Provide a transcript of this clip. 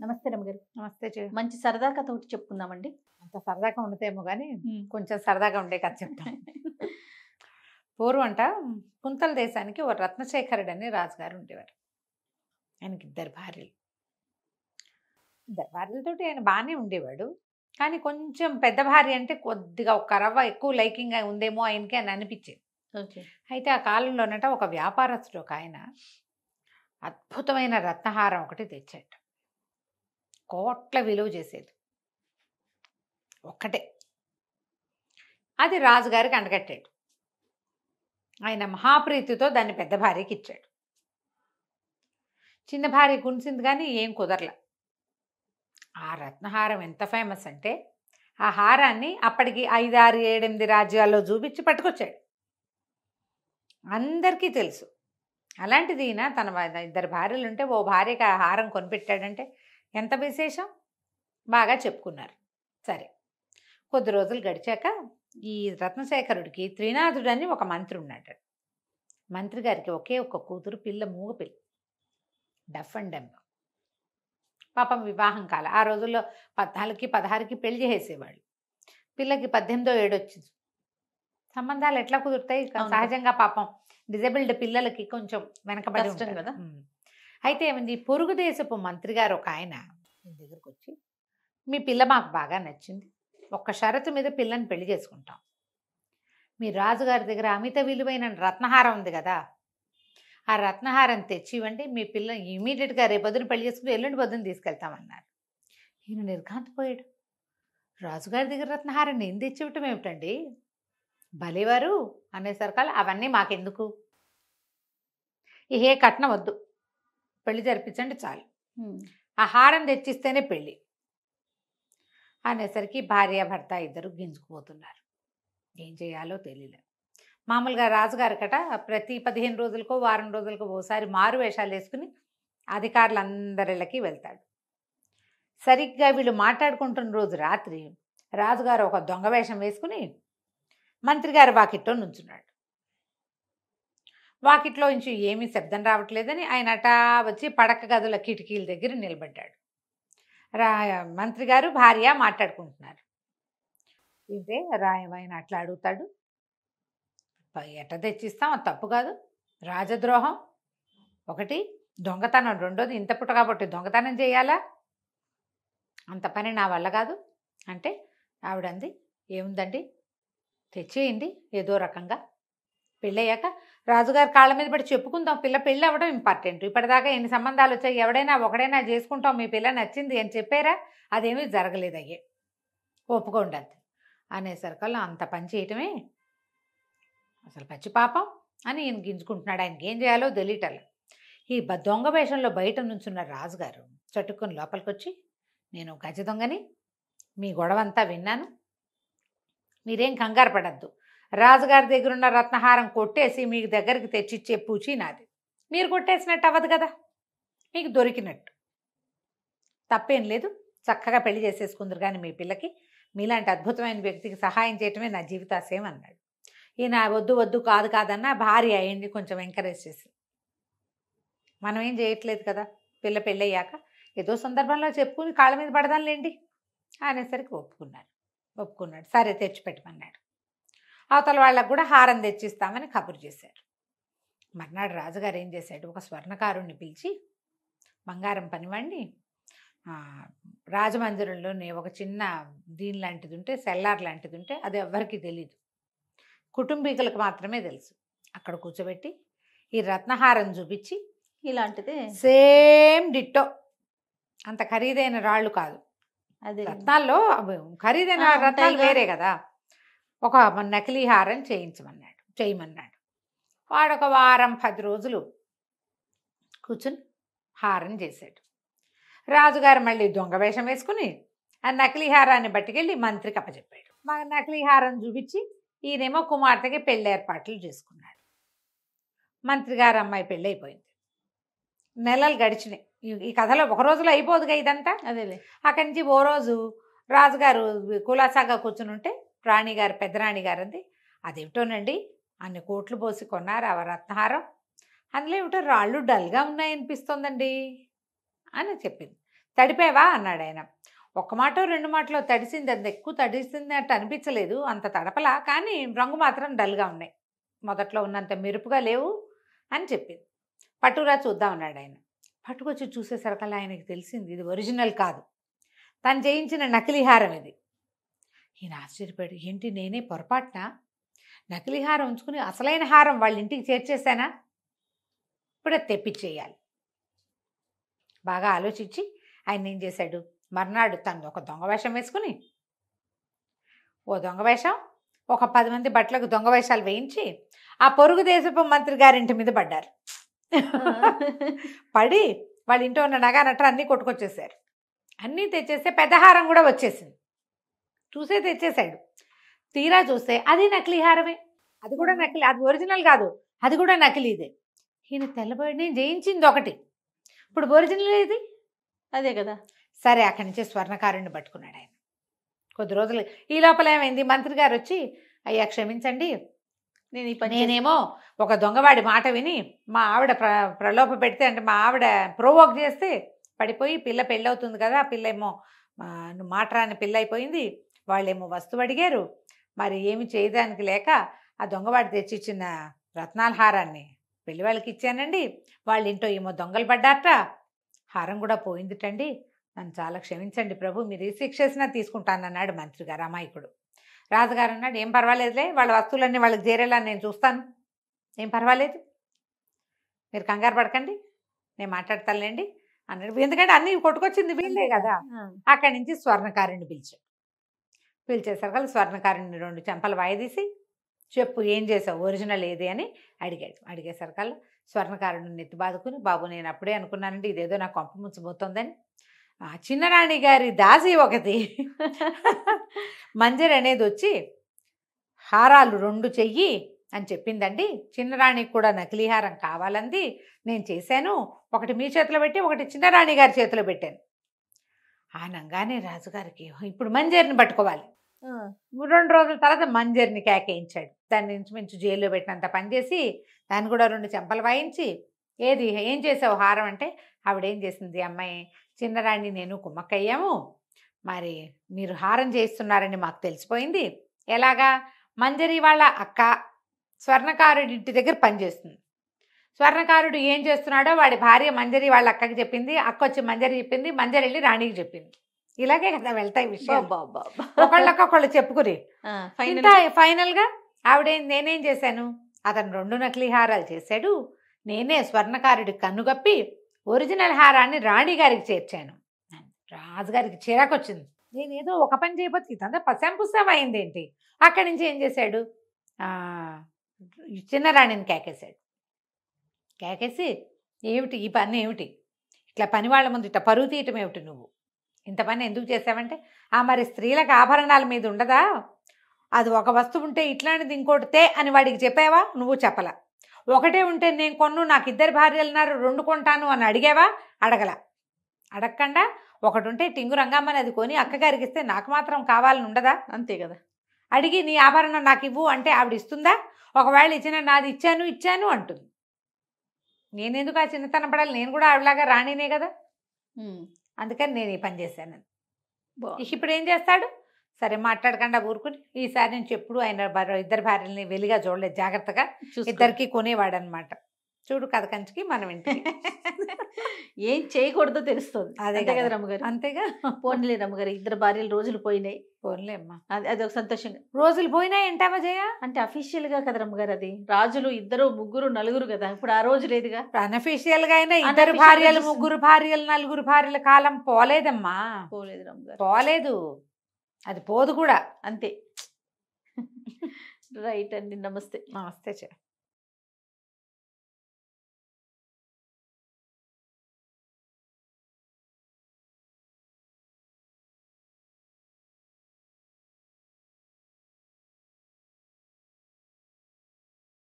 నమస్తే రమగారు. నమస్తే మంచి సరదా కథ ఒకటి చెప్పుకుందామండి. అంత సరదాగా ఉండదేమో కానీ కొంచెం సరదాగా ఉండే కథ చెప్తాను. పూర్వం అంట కుంతల దేశానికి ఓ రత్నశేఖరుడు అని రాజుగారు ఉండేవారు. ఆయనకి ఇద్దరు భార్యలు. ఇద్దరు భార్యలతోటి ఆయన బాగానే ఉండేవాడు. కానీ కొంచెం పెద్ద భార్య అంటే కొద్దిగా ఒక రవ్వ ఎక్కువ లైకింగ్ ఉందేమో ఆయనకి అని అనిపించేది. ఓకే. అయితే ఆ కాలంలోనట ఒక వ్యాపారస్తుడు ఒక ఆయన అద్భుతమైన రత్నహారం ఒకటి తెచ్చాడు. కోట్ల విలువ చేసేది ఒక్కటే. అది రాజుగారికి అంటగట్టాడు. ఆయన మహాప్రీతితో దాన్ని పెద్ద భార్యకి ఇచ్చాడు. చిన్న భార్య గుంసింది కానీ ఏం కుదరల. ఆ రత్నహారం ఎంత ఫేమస్ అంటే ఆ హారాన్ని అప్పటికి 5, 6, 7, 8 రాజ్యాల్లో చూపించి పట్టుకొచ్చాడు. అందరికీ తెలుసు. అలాంటిది ఈయన తన ఇద్దరు భార్యలు ఉంటే ఓ భార్యకి ఆ హారం కొనిపెట్టాడంటే ఎంత విశేషం. బాగా చెప్పుకున్నారు. సరే, కొద్ది రోజులు గడిచాక ఈ రత్నశేఖరుడికి త్రినాథుడు అని ఒక మంత్రి ఉన్నాడు. మంత్రి గారికి ఒకే ఒక్క కూతురు, పిల్ల, మూగ పిల్ల, డఫ్ అండ్ డెంబ్. పాపం వివాహం కాల. ఆ రోజుల్లో 14కి 16కి పెళ్లి చేసేవాళ్ళు. పిల్లకి 18ో ఏడు వచ్చింది. సంబంధాలు ఎట్లా కుదురుతాయి? సహజంగా పాపం డిజబుల్డ్ పిల్లలకి కొంచెం వెనకబడి ఉంటారు కదా. అయితే ఏమైంది, పొరుగు దేశపు మంత్రి గారు ఒక ఆయన దగ్గరకు వచ్చి, మీ పిల్ల మాకు బాగా నచ్చింది, ఒక్క షరతు మీద పిల్లని పెళ్లి చేసుకుంటాం. మీ రాజుగారి దగ్గర అమిత విలువైన రత్నహారం ఉంది కదా, ఆ రత్నహారం తెచ్చి ఇవ్వండి, మీ పిల్లని ఇమీడియట్గా రేపు పొద్దున పెళ్లి చేసుకుని ఎల్లుండి పొద్దున తీసుకెళ్తామన్నారు. ఈయన నిర్ఘాంతపోయాడు. రాజుగారి దగ్గర రత్నహారం నేను తెచ్చివ్వటం ఏమిటండి, భలేవారు అనేసరికల్లా అవన్నీ మాకెందుకు, ఏ కట్నం వద్దు, పెళ్లి జరిపించండి చాలు, ఆ హారం తెచ్చిస్తేనే పెళ్ళి అనేసరికి భార్యాభర్త ఇద్దరు గింజుకుపోతున్నారు. ఏం చేయాలో తెలియలేదు. మామూలుగా రాజుగారి కట ప్రతి 15 రోజులకో వారం రోజులకో ఓసారి మారు వేషాలు వేసుకుని అధికారులందరిళ్ళకి వెళ్తాడు. సరిగ్గా వీళ్ళు మాట్లాడుకుంటున్న రోజు రాత్రి రాజుగారు ఒక దొంగ వేషం వేసుకుని మంత్రిగారి వాకిట్లో నుంచున్నాడు. వాకిట్లో నుంచి ఏమీ శబ్దం రావట్లేదని ఆయన అటా వచ్చి పడక గదుల కిటికీల దగ్గర నిలబడ్డాడు. మంత్రి గారు భార్య మాట్లాడుకుంటున్నారు. ఇదే రాయమైన అట్లా అడుగుతాడు, ఎట్ట తెచ్చిస్తాం, అది తప్పు కాదు, రాజద్రోహం ఒకటి, దొంగతనం రెండోది, ఇంత పుట్ట కాబట్టి దొంగతనం చేయాలా, అంత పని నా వల్ల కాదు అంటే ఆవిడంది, ఏముందండి తెచ్చేయండి ఏదో రకంగా, పెళ్ళయ్యాక రాజుగారి కాళ్ళ మీద పడి చెప్పుకుందాం, పిల్ల పెళ్ళి అవ్వడం ఇంపార్టెంట్, ఇప్పటిదాకా ఎన్ని సంబంధాలు వచ్చాయి, ఎవడైనా ఒకడైనా చేసుకుంటాం, మీ పిల్ల నచ్చింది అని చెప్పారా, అదేమీ జరగలేదు, అయ్యే ఒప్పుకోండి అంతే అనేసరికల్లా అంత పని చేయటమే అసలు పచ్చి పాపం అని ఈయన గింజుకుంటున్నాడు. ఆయనకి ఏం చేయాలో తెలియటల్లా. ఈ దొంగ వేషంలో బయట నుంచున్న రాజుగారు చటుక్కుని లోపలికి వచ్చి, నేను గజ దొంగని, మీ గొడవంతా విన్నాను, మీరేం కంగారు పడద్దు, రాజుగారి దగ్గర ఉన్న రత్నహారం కొట్టేసి మీకు దగ్గరికి తెచ్చిచ్చే పూచి నాది, మీరు కొట్టేసినట్టు అవ్వదు కదా, మీకు దొరికినట్టు, తప్పేం లేదు, చక్కగా పెళ్లి చేసేసుకుందరు కానీ మీ పిల్లకి మీలాంటి అద్భుతమైన వ్యక్తికి సహాయం చేయటమే నా జీవితాశయం అన్నాడు. ఈయన వద్దు వద్దు కాదు కాదన్న భార్య అయ్యింది కొంచెం ఎంకరేజ్ చేసి, మనం ఏం చేయట్లేదు కదా, పిల్ల పెళ్ళయ్యాక ఏదో సందర్భంలో చెప్పుకుని కాళ్ళ మీద పడదాంలేండి అనేసరికి ఒప్పుకున్నాడు. సరే తెచ్చిపెట్టమన్నాడు. అవతల వాళ్ళకు కూడా హారం తెచ్చిస్తామని కబురు చేశారు. మర్నాడు రాజుగారు ఏం చేశాడు, ఒక స్వర్ణకారుణ్ణి పిలిచి బంగారం పనివాడిని రాజమందిరంలోనే ఒక చిన్న దీని లాంటిది ఉంటే, సెల్లార్ లాంటిది ఉంటే, అది ఎవ్వరికీ తెలీదు, కుటుంబీకులకు మాత్రమే తెలుసు, అక్కడ కూర్చోబెట్టి ఈ రత్నహారం చూపించి, ఇలాంటిదే సేమ్ డిట్టో, అంత ఖరీదైన రాళ్ళు కాదు, అదే రత్నాల్లో ఖరీదైన రత్నాలు వేరే కదా, ఒక నకిలీ హారం చేయమన్నాడు. వాడు ఒక వారం 10 రోజులు కూర్చుని హారం చేశాడు. రాజుగారు మళ్ళీ దొంగ వేషం వేసుకుని ఆ నకిలీ హారాన్ని పట్టుకెళ్ళి మంత్రికి అప్పచెప్పాడు. మా నకిలీ హారం చూపించి ఈయనేమో కుమార్తెకి పెళ్లి ఏర్పాట్లు చేసుకున్నాడు. మంత్రి గారు అమ్మాయి పెళ్ళి అయిపోయింది. నెలలు గడిచినాయి. ఈ కథలో ఒక రోజులో అయిపోదుగా ఇదంతా. అదేలే. అక్కడి నుంచి ఓ రోజు రాజుగారు కులాసాగా కూర్చుని ఉంటే రాణిగారు, పెద్ద రాణిగారు అంది, అదేమిటోనండి అన్ని కోట్లు పోసి కొన్నారు ఆ రత్నహారం, అందులో ఏమిటో రాళ్ళు డల్గా ఉన్నాయనిపిస్తోందండి అని చెప్పింది. తడిపేవా అన్నాడు ఆయన. ఒక్క మాటో రెండు మాటలో తడిసింది, అది ఎక్కువ తడిసింది అట్టు అనిపించలేదు, అంత తడపలా, కానీ రంగు మాత్రం డల్గా ఉన్నాయి, మొదట్లో ఉన్నంత మెరుపుగా లేవు అని చెప్పింది. పట్టురా చూద్దాం అన్నాడు ఆయన. పట్టుకొచ్చి చూసేసరికల్లా ఆయనకి తెలిసింది ఇది ఒరిజినల్ కాదు, తను చేయించిన నకిలీ హారం ఇది. ఈయన ఆశ్చర్యపోయాడు, ఏంటి నేనే పొరపాటున నకిలీ హారం ఉంచుకుని అసలైన హారం వాళ్ళ ఇంటికి చేర్చేశానా, ఇప్పుడు అది తెప్పించేయాలి. బాగా ఆలోచించి ఆయన ఏం చేశాడు, మర్నాడు తను ఒక దొంగ వేషం వేసుకుని, ఓ దొంగ వేషం, ఒక 10 మంది బట్టలకు దొంగ వేషాలు వేయించి ఆ పొరుగు దేశపు మంత్రి గారింటి మీద పడ్డారు. పడి వాళ్ళ ఇంట్లో ఉన్న నగా నట్ర అన్నీ కొట్టుకొచ్చేసారు. అన్నీ తెచ్చేస్తే పెద్ద హారం కూడా వచ్చేసింది. చూసే తెచ్చేసాడు. తీరా చూస్తే అది నకిలీ హారమే, అది కూడా నకిలీ, అది ఒరిజినల్ కాదు, అది కూడా నకిలీదే. ఈయన తెల్లబడి నేను జయించింది ఒకటి, ఇప్పుడు ఒరిజినల్ ఇది అదే కదా. సరే అక్కడి నుంచి స్వర్ణకారుణ్ణి పట్టుకున్నాడు ఆయన. కొద్ది రోజులు ఈ లోపల ఏమైంది, మంత్రి గారు వచ్చి అయ్యా క్షమించండి, నేను ఈ పని నేనేమో ఒక దొంగవాడి మాట విని మా ఆవిడ ప్రలోభ పెడితే, అంటే మా ఆవిడ ప్రోవోక్ చేస్తే పడిపోయి పిల్ల పెళ్ళవుతుంది కదా, పిల్ల ఏమో మాట రాని పిల్ల అయిపోయింది, వాళ్ళేమో వస్తువు అడిగారు, మరి ఏమి చేయడానికి లేక ఆ దొంగవాడి తెచ్చిచ్చిన రత్నాల హారాన్ని పెళ్లి వాళ్ళకి ఇచ్చానండి, వాళ్ళ ఇంట్లో ఏమో దొంగలు పడ్డారట, హారం కూడా పోయిందిటండి, నన్ను చాలా క్షమించండి ప్రభు, మీరు ఏ శిక్ష వేసినా తీసుకుంటానన్నాడు మంత్రి గారు. అమాయకుడు. రాజుగారు అన్నాడు, ఏం పర్వాలేదులే, వాళ్ళ వస్తువులన్నీ వాళ్ళకి చేరేలా నేను చూస్తాను, ఏం పర్వాలేదు, మీరు కంగారు పడకండి, నేను మాట్లాడతానులేండి అన్నాడు. ఎందుకంటే అన్నీ కొట్టుకొచ్చింది వీళ్ళే కదా. అక్కడి నుంచి స్వర్ణకారుణ్ణి పిలిచేసరికి స్వర్ణకారుణ్ణి 2 చెంపలు వాయిదీసి చెప్పు ఏం చేసావు, ఒరిజినల్ ఏది అని అడిగాడు. అడిగేసరికల్లా స్వర్ణకారుడిని నెత్తి బాదుకుని, బాబు నేను అప్పుడే అనుకున్నానండి ఇదేదో నాకు కొంప ముంచబోతోందని, చిన్నరాణి గారి దాసి ఒకటి మంజరి అనేది వచ్చి హారాలు 2 చెయ్యి అని చెప్పిందండి, చిన్నరాణికి కూడా నకిలీ హారం కావాలంది, నేను చేశాను, ఒకటి మీ చేతిలో పెట్టి ఒకటి చిన్నరాణి గారి చేతిలో పెట్టాను అనగానే రాజుగారికి ఇప్పుడు మంజరిని పట్టుకోవాలి. 2 రోజుల తర్వాత మంజరిని కేకేయించాడు. దాన్ని ఇంచుమించు జైల్లో పెట్టినంత పనిచేసి దాన్ని కూడా 2 చెంపలు వాయించి, ఏది ఏం చేసావు హారం అంటే, ఆవిడేం చేసింది, అమ్మాయి చిన్నరాణి నేను కుమ్మక్కయ్యాము, మరి మీరు హారం చేస్తున్నారని మాకు తెలిసిపోయింది, ఎలాగా, మంజరి వాళ్ళ అక్క స్వర్ణకారుడి ఇంటి దగ్గర పనిచేస్తుంది, స్వర్ణకారుడు ఏం చేస్తున్నాడో వాడి భార్య మంజరి వాళ్ళ అక్కకి చెప్పింది, అక్క వచ్చి మంజరి చెప్పింది, మంజరి వెళ్ళి రాణికి చెప్పింది, ఇలాగే కదా వెళ్తాయి విషయం, ఒకళ్ళకొకళ్ళు చెప్పుకుని ఫైనల్గా నేనేం చేశాను, అతను 2 నకిలీ హారాలు చేశాడు, నేనే స్వర్ణకారుడి కన్నుగప్పి ఒరిజినల్ హారాన్ని రాణి గారికి చేర్చాను. రాజుగారికి చిరాకొచ్చింది, నేనేదో ఒక పని చేయబోతే ఇదంతా పశాంపుస్తాం అయింది ఏంటి. అక్కడి నుంచి ఏం చేశాడు, చిన్నరాణిని కేకేసి ఏమిటి ఈ పని, ఏమిటి ఇట్లా పని వాళ్ళ ముందు ఇట్లా పరువు తీయటం ఏమిటి, నువ్వు ఇంత పని ఎందుకు చేసావంటే, మరి స్త్రీలకు ఆభరణాల మీద ఉండదా, అది ఒక వస్తువు ఉంటే ఇట్లాంటిది ఇంకోటితే అని వాడికి చెప్పావా, నువ్వు చెప్పలా, ఒకటే ఉంటే నేను కొన్ను, నాకు 2 భార్యలు ఉన్నారు 2 కొంటాను అని అడిగావా, అడగకుండా ఒకటి ఉంటే టింగు రంగమ్మని అది కొని అక్కగారికి ఇస్తే నాకు మాత్రం కావాలని ఉండదా, అంతే కదా, అడిగి నీ ఆభరణం నాకు ఇవ్వు అంటే ఆవిడ ఇస్తుందా, ఒకవేళ ఇచ్చిన నాది ఇచ్చాను అంటుంది, నేనెందుకు ఆ చిన్నతనం పడాలి, నేను కూడా ఆవిడలాగా రాణినే కదా, అందుకని నేను ఈ పని చేశాను. ఇప్పుడు ఏం చేస్తాడు, సరే మాట్లాడకుండా ఊరుకుని, ఈసారి నుంచి ఎప్పుడు ఆయన 2 భార్యలని వెలిగా చూడలేదు, జాగ్రత్తగా 2కి కొనేవాడు అనమాట. చూడు కథ కంచికి మనం ఇంటికి ఏం చేయకూడదో తెలుస్తుంది, అదే కదా రమ్మగారు. అంతేగా, పోన్లే రమ్మగారు, 2 భార్యలు రోజులు పోయినాయి, పోన్లే అమ్మా, అది ఒక సంతోషంగా. రోజులు పోయినాయి అంటావా జయ, అంటే అఫీషియల్ గా కదా రమ్మగారు, అది రాజులు 2 3 4 కదా, ఇప్పుడు ఆ రోజు లేదుగా. అన్అఫీషియల్ గా అయినా 2 భార్యలు 3 భార్యలు 4 భార్యల కాలం పోలేదమ్మా, పోలేదు రమ్మగారు, పోలేదు, అది పోదు కూడా, అంతే. రైట్ అండి, నమస్తే. నమస్తే.